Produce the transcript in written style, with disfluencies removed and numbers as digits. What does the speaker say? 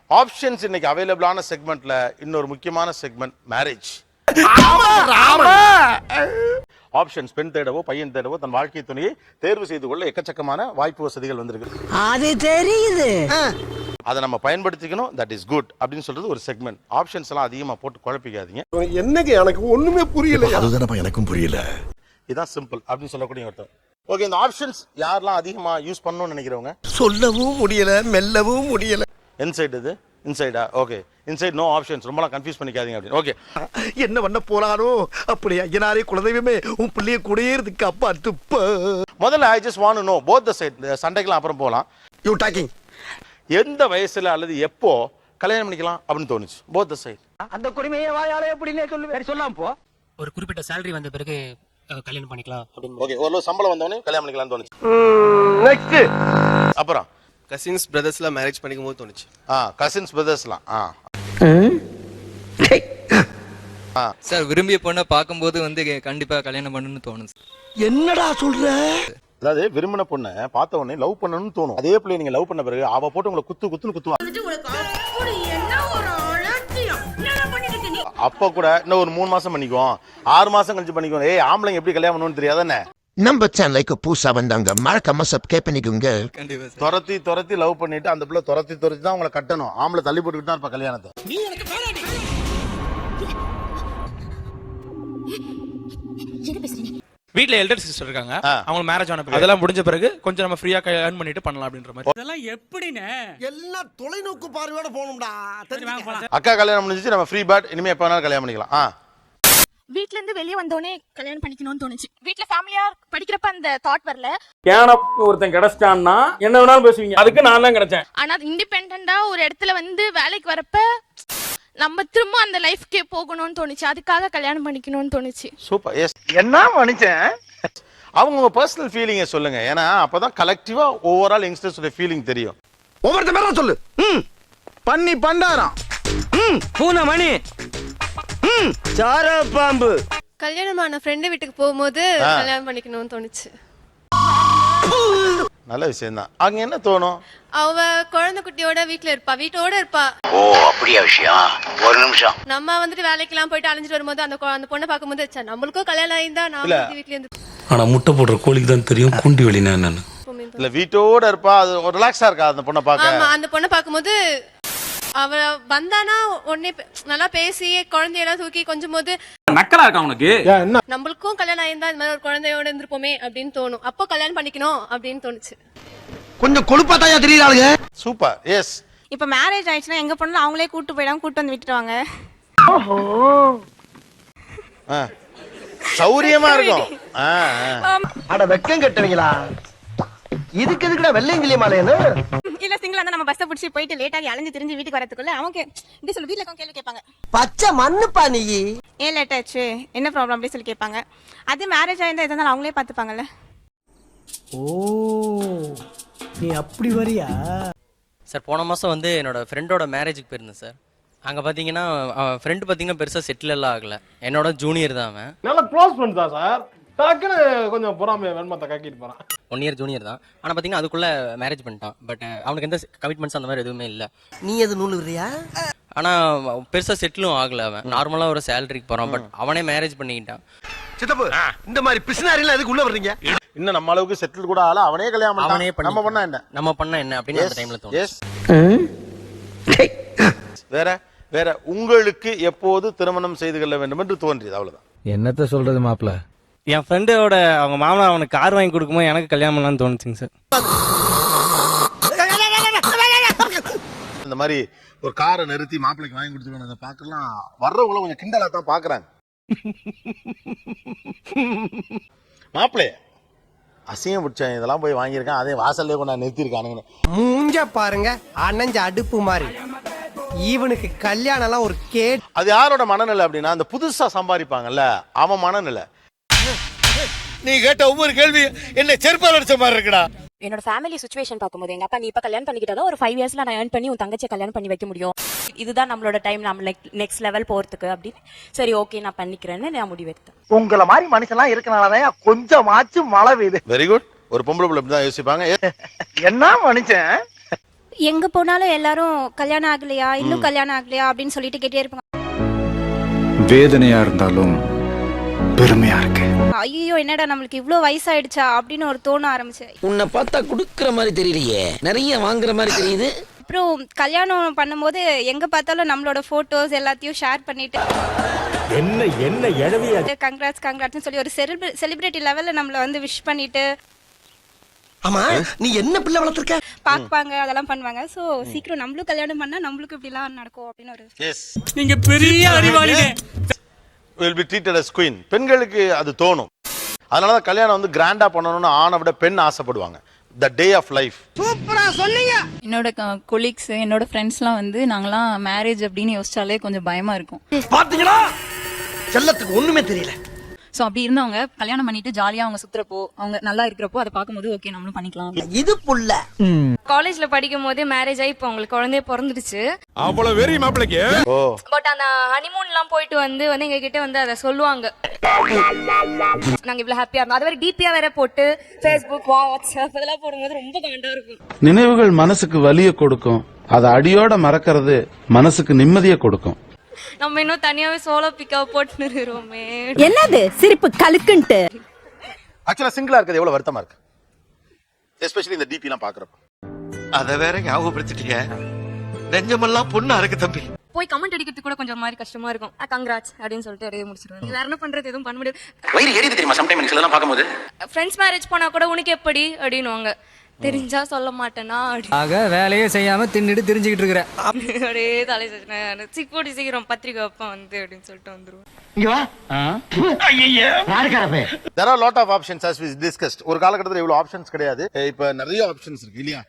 Options இன்னைக்கு அவைலபிளான செக்மெண்ட்ல இன்னொரு முக்கியமான செக்மெண்ட் மேரேஜ். ஆப்ஷன்ஸ் பெண் தேடவோ பையன் தேடவோ தன் வாழ்க்கை துணையை தேர்வு செய்து கொள்ள எக்கச்சக்கமான வாய்ப்பு வசதிகள் வந்திருக்கு. அது தெரியுது. அதை நம்ம பயன்படுத்திக்கணும். தட் இஸ் குட் அப்படின்னு சொல்றது ஒரு செக்மெண்ட். ஆப்ஷன்ஸ் எல்லாம் அதிகமா போட்டு குழப்பிக்காதீங்க. என்னங்க எனக்கு ஒண்ணுமே புரியல. அதுதானப்பா எனக்கும் புரியல. இதான் சிம்பிள் அப்படின்னு சொல்லக்கூடிய ஒருத்தர். ஓகே, இந்த ஆப்ஷன்ஸ் யாரெல்லாம் அதிகமா யூஸ் பண்ணணும்னு நினைக்கிறவங்க? சொல்லவும் முடியல, மெல்லவும் முடியல. இன்சைட் இது இன்சைடா? Okay, inside no options. ரொம்பலாம் கன்ஃபியூஸ் பண்ணிக்காதீங்க அப்படின்னு. ஓகே, என்ன பண்ண போறானோ அப்படி ஐயனாரே குலதெய்வமே உன் பிள்ளைய கூடயே இருக்கு அப்பா துப்ப. முதல்ல I just want to know both the side. சண்டைக்கெல்லாம் அப்புறம் போகலாம். You talking. எந்த வயசுல அல்லது எப்போ கல்யாணம் பண்ணிக்கலாம் அப்படின்னு தோணுச்சு போத் தி சைடு? அந்த குடிமையை வாயாலே எப்படின்னே சொல்லு. சொல்லாம் போ. ஒரு குறிப்பிட்ட salary வந்த பிறகு கல்யாணம் பண்ணிக்கலாம் அப்படின்னு. ஓகே, ஒரு சம்பளம் வந்தவனே கல்யாணம் பண்ணிக்கலாம்னு தோணுச்சு. நெக்ஸ்ட். அப்புறம் கசின்ஸ் பிரதர்ஸ்லாம் மேரேஜ் பண்ணிக்கும் போது தோணுச்சு. கசின்ஸ் பிரதர்ஸ்லாம். சார் விரும்பிய பொண்ணை பார்க்கும்போது வந்து கண்டிப்பா கல்யாணம் பண்ணணும்னு தோணும். என்னடா சொல்ற? அதாவது விரும்பின பொண்ணை பார்த்த உடனே லவ் பண்ணணும்னு தோணும். அதே பிள்ளை நீங்க லவ் பண்ண பிறகு அவ போட்டு உங்களை குத்துன்னு குத்துவா. அப்ப கூட இன்னும் ஒரு 3 மாசம் பண்ணிக்குவோம், 6 மாசம் கழிச்சு பண்ணிக்குவோம். ஏய், ஆம்பளைங்க எப்படி கல்யாணம் பண்ணணும்னு தெரியாதானே? நம்ம சேனலுக்கு புதுசா வந்தாங்க மறக்காம சப்ஸ்கிரைப் பண்ணிக்கோங்க. கண்டிப்பா சார். துரத்தி லவ் பண்ணிட்டு அந்த பிள்ளை துரத்தி தான் உங்களை கட்டணும். ஆம்பளை தள்ளி போட்டுக்கிட்டு தான் இருப்பா கல்யாணத்தை. வீட்ல எல்டர் சிஸ்டர் இருக்காங்க, அவங்க மேரேஜ் ஆன பிறகு அதெல்லாம் முடிஞ்ச பிறகு கொஞ்சம் நம்ம ஃப்ரீயா ஏர்ன் பண்ணிட்டு பண்ணலாம் அப்படின்ற மாதிரி. இதெல்லாம் எப்படினே எல்லாம் தொலைநோக்கு பார்வையோட போணும்டா. அக்கா கல்யாணம் முடிஞ்சிச்சு, நம்ம ஃப்ரீ பேட். இனிமே எப்ப வேணாலும் கல்யாணம் பண்ணிக்கலாம். வீட்ல இருந்து வெளியே வந்தோடனே கல்யாணம் பண்ணிக்கணும்னு தோணுச்சு. வீட்ல ஃபேமிலியா படிக்கிறப்ப அந்த தாட் வரல. கேன ஒருத்தன் கிடைச்சிட்டான்னா என்ன வேணாலும் பேசுவீங்க, அதுக்கு நான் தான் கிடைச்சேன். ஆனா இண்டிபெண்டண்டா ஒரு இடத்துல வந்து வேலைக்கு வரப்ப நம்ம திரும்ப அந்த லைஃப்க்கே போகணும்னு தோணுச்சு. அதுக்காக கல்யாணம் பண்ணிக்கணும்னு தோணுச்சு. சூப்பர். எஸ், என்ன மனுஷன். அவங்க பர்சனல் ஃபீலிங்கை சொல்லுங்க. ஏன்னா அப்பதான் கலெக்டிவா ஓவரால் யங்ஸ்டர்ஸோட ஃபீலிங் தெரியும். ஒவ்வொருத்த மேல சொல்லு. பண்ணி பண்டாரம். பூனை மணி. சார பாம்பு. கல்யாணமான ஃப்ரெண்டு வீட்டுக்கு போகும்போது கல்யாணம் பண்ணிக்கணும்னு தோணுச்சு. நல்ல விஷயம் தான். அங்க என்ன தோணும்? அவ குழந்தை குட்டியோட வீட்டோட இருப்பா. ஓ, அப்படியா விஷயம். ஒரு நிமிஷம். நம்ம வந்துட்டு வேலைக்கெல்லாம் போயிட்டு அலைஞ்சிட்டு வரும்போது அந்த பொண்ணை பார்க்கும்போது நம்மளுக்கும் கல்யாணம் ஆயிருந்தா நான் வீட்ல இருந்து. ஆனா முட்டை போடுற கோழிக்கு தான் தெரியும் குண்டி வெளினா என்னன்னு. இல்ல வீட்டோட இருப்பா, அது ஒரு ரிலாக்ஸா இருக்கா அந்த பொண்ணை பார்க்க? ஆமா, அந்த பொண்ணை பார்க்கும்போது அவ வந்தானா உடனே நல்லா பேசி குழந்தையெல்லாம் தூக்கி கொஞ்சம் போது நக்கலா இருக்கா உனக்கு? நம்மளுக்கும் கல்யாணம் ஆயிருந்தா இந்த மாதிரி ஒரு குழந்தையோட இருந்திருப்போமே அப்படின்னு தோணும். அப்போ கல்யாணம் பண்ணிக்கணும் அப்படின்னு தோணுச்சு. கொஞ்சம் கொழுப்பாத்தாயா தெரியறாளுங்க. சூப்பர். எஸ். இப்ப மேரேஜ் ஆயிடுச்சுன்னா எங்க பொண்ணு அவங்களே கூட்டு வந்து விட்டுருவாங்க. ஓஹோ, சௌரியமா இருக்கும். அட வெக்கம் கட்டுவீங்களா? இதுக்கு எதுக்குடா வெள்ளையங்கிலி மாலையன்னு? இல்ல சிங்கிளா இருந்தா நம்ம பஸ்ஸை பிடிச்சி போயிட்டு லேட்டாகி அலைஞ்சு திரிஞ்சு வீட்டுக்கு வரதுக்குள்ள அவங்க இப்படி சொல்லி வீட்டுல கேள்வி கேட்பாங்க. பச்சை மண்ணுப்பா நீ. ஏன் லேட் ஆச்சு, என்ன ப்ராப்ளம் அப்படி சொல்லி கேட்பாங்க. அது மேரேஜ் ஆயிருந்தா எதனால அவங்களே பாத்துப்பாங்கல்ல. ஓ, நீ அப்படி வரியா? சார் போன மாதம் வந்து என்னோட ஃப்ரெண்டோட மேரேஜுக்கு போயிருந்தேன் சார். அங்கே பார்த்தீங்கன்னா அவன் ஃப்ரெண்டு பார்த்தீங்கன்னா பெருசாக செட்டில் எல்லாம் ஆகலை. என்னோட ஜூனியர் தான் அவன். நல்ல க்ளோஸ் ஃப்ரெண்ட் தான் சார். டக்குன்னு கொஞ்சம் பொறாமைய வெண்மத்தை கக்கிட்டு போறான். 1 இயர் ஜூனியர் தான். ஆனால் பார்த்தீங்கன்னா அதுக்குள்ளே மேரேஜ் பண்ணிட்டான். பட் அவனுக்கு எந்த கமிட்மெண்ட்ஸ் அந்த மாதிரி எதுவுமே இல்லை. நீ எது நூல் விடுறியா? ஆனால் பெருசாக செட்டிலும் ஆகலை. அவன் நார்மலாக ஒரு சேலரிக்கு போகிறான். பட் அவனே மேரேஜ் பண்ணிக்கிட்டான். சித்தப்பு, இந்த மாதிரி பிசினாரிலாம் எதுக்கு உள்ள வர்றீங்க? இன்னும் நம்ம அளவுக்கு செட்டில் கூட ஆகல, அவனே கல்யாணம் பண்ணான். நம்ம பண்ணா என்ன அப்படின்னு அந்த டைம்ல தோணும். எஸ். வேற உங்களுக்கு எப்போது திருமணம் செய்து கொள்ள வேண்டும் என்று தோன்றியது? அவ்வளவுதான். என்னத்த சொல்றது மாப்ள? என் ஃப்ரெண்டோட அவங்க மாமனார் அவனுக்கு கார் வாங்கி கொடுக்கும்போது எனக்கு கல்யாணம் பண்ணலாம்னு தோணுச்சுங்க சார். இந்த மாதிரி ஒரு காரை நிறுத்தி மாப்பிள்ளைக்கு வாங்கி கொடுத்துருக்கோம் பார்க்கலாம். வர்றவங்கள கொஞ்சம் கிண்டலா தான் பாக்குறாங்க. மாப்பிள்ளைய அசிங்கம் பிடிச்சேன், இதெல்லாம் போய் வாங்கியிருக்கேன், அதே வாசல்லே கொண்டு நிறுத்திருக்கானுங்க. மூஞ்ச பாருங்க, அணைஞ்ச அடுப்பு மாதிரி. ஈவனுக்கு கல்யாணம் எல்லாம் ஒரு கேட். அது யாரோட மனநிலை அப்படின்னா, அந்த புதுசா சம்பாதிப்பாங்கல்ல அவன் மனநிலை. நீ கேட்ட ஒவ்வொரு கேள்வி என்ன செருப்பால் அடிச்ச மாதிரி இருக்குடா. என்னோட ஃபேமிலி சிச்சுவேஷன் பார்க்கும்போது எங்க அப்பா நீ இப்ப கல்யாணம் பண்ணிக்கிட்டா ஒரு 5 இயர்ஸ்ல நான் ஏர்ன் பண்ணி உன் தங்கச்சியை கல்யாணம் பண்ணி வைக்க முடியும், இதுதான் நம்மளோட டைம், நம்ம நெக்ஸ்ட் லெவல் போறதுக்கு அப்படின்னு. சரி ஓகே நான் பண்ணிக்கிறேன்னு நான் முடிவெடுத்தேன். உங்களை மாதிரி மனுஷன்லாம் இருக்கனாலதான் கொஞ்சமாச்சும் மழை பெய்யுது. Very good. ஒரு பொம்பளை பிள்ளை இப்படிதான் யோசிப்பாங்க. என்ன மனுஷன். எங்க போனாலும் எல்லாரும் கல்யாணம் ஆகலையா இன்னும் கல்யாணம் ஆகலையா அப்படின்னு சொல்லிட்டு கேட்டே இருப்பாங்க. வேதனையா இருந்தாலும் பெருமையா இருக்கு. ஐயோ என்னடா நம்மளுக்கு இவ்ளோ வயசாயிடுச்சா அப்படின்னு ஒரு தோண ஆரம்பிச்சு. உன்னை பார்த்தா குடுக்கற மாதிரி தெரியலையே, நிறைய வாங்குற மாதிரி தெரியுது. அப்புறம் கல்யாணம் பண்ணும்போது எங்க பார்த்தாலும் நம்மளோட போட்டோஸ் எல்லாத்தையும் ஷேர் பண்ணிட்டு என்ன எழவியா கங்க்ராட்ஸ்னு சொல்லி ஒரு செலிபிரிட்டி லெவல்ல நம்மள வந்து விஷ் பண்ணிட்டு ஆமா நீ என்ன பிள்ளை வளர்த்திருக்க? பாப்பாங்க அதெல்லாம் பண்ணுவாங்க. சோ சீக்கிரம் நம்மளும் கல்யாணம் பண்ணா நம்மளுக்கு இப்படிலாம் நடக்கும் அப்படின்னு ஒரு எஸ் நீங்க பெரிய அறிவாளிங்க. will be treated as queen. பெண்களுக்கு அது தோணும். அதனால தான் கல்யாணம் வந்து கிராண்டா பண்ணணும்னு ஆணை விட பெண் ஆசைப்படுவாங்க. the day of life. சூப்பரா சொன்னீங்க. என்னோட கொலீக்ஸ் என்னோட ஃப்ரெண்ட்ஸ்லாம் வந்து நாங்கலாம் மேரேஜ் அப்படின்னு யோசிச்சாலே கொஞ்சம் பயமா இருக்கும். பாத்தீங்களா செல்லத்துக்கு ஒண்ணுமே தெரியல. சோ அப்படி இருந்தவங்க கல்யாணம் பண்ணிட்டு ஜாலியா அவங்க சுத்துறப்போ அவங்க நல்லா இருக்கிறப்போ அதை பார்க்கும்போது ஓகே நம்மளும் பண்ணிக்கலாம். இது புள்ள காலேஜ்ல படிக்கும் போதே மேரேஜ் ஆகி இப்போ உங்களுக்கு குழந்தைய பிறந்துடுச்சு. அவ்வளவு வெறி மாப்பிளைக்கு. ஓ பட் அந்த ஹனிமூன் எல்லாம் போயிட்டு வந்து எங்க கிட்ட வந்து அதை சொல்லுவாங்க. நாங்க இவ்வளவு ஹாப்பியா இருந்தோம். அது வேற டிபியா வேற போட்டு Facebook வாட்ஸ்அப் இதெல்லாம் போடும்போது ரொம்ப காண்டா இருக்கும். நினைவுகள் மனசுக்கு வலிய கொடுக்கும், அதை அடியோட மறக்கிறது மனசுக்கு நிம்மதியை கொடுக்கும். நம்ம இன்னும் தனியாவே சோலோ பிக்கப் போட்டு இருக்கிறோமே. என்னது சிரிப்பு கலுக்குன்ட்டு. ஆக்சுவலா சிங்கிளா இருக்கிறது எவ்வளவு வருத்தமா இருக்கு, எஸ்பெஷலி இந்த டிபி எல்லாம் பாக்குறப்ப. அத வேற ஞாபகப்படுத்திட்டீங்க. நெஞ்சமெல்லாம் பொண்ணு அறக்கு தம்பி. போய் கமெண்ட் அடிக்கிறதுக்கு கூட கொஞ்சம் மாதிரி கஷ்டமா இருக்கும். கங்க்ராட்ஸ் அப்படின்னு சொல்லிட்டு அப்படியே முடிச்சிருவாங்க. வேற என்ன பண்றது, எதுவும் பண்ண முடியாது. வயிறு எரியுது தெரியுமா சம்டைம்ஸ் இதெல்லாம் பாக்கும்போது. ஃப்ரெண்ட்ஸ் மேரேஜ் போனா கூட உனக்கு எப்படி அப்படின்னுவாங்க. தெரிஞ்சா சொல்ல மாட்டேனா ஆக வேலையே செய்யாம தின்னுட்டு தெரிஞ்சுக்கிட்டு இருக்கிற. அப்படியே தலை கூடி சீக்கிரம் பத்திரிக்கை வைப்பேன் வந்து அப்படின்னு சொல்லிட்டு வந்துருவோம். இங்க வா. ஐயய்ய யாருக்காரப்பே. there are lot of options as we discussed. ஒரு காலகட்டத்தில் இவ்வளவு ஆப்ஷன்ஸ் கிடையாது. இப்ப நிறைய ஆப்ஷன்ஸ் இருக்கு இல்லையா?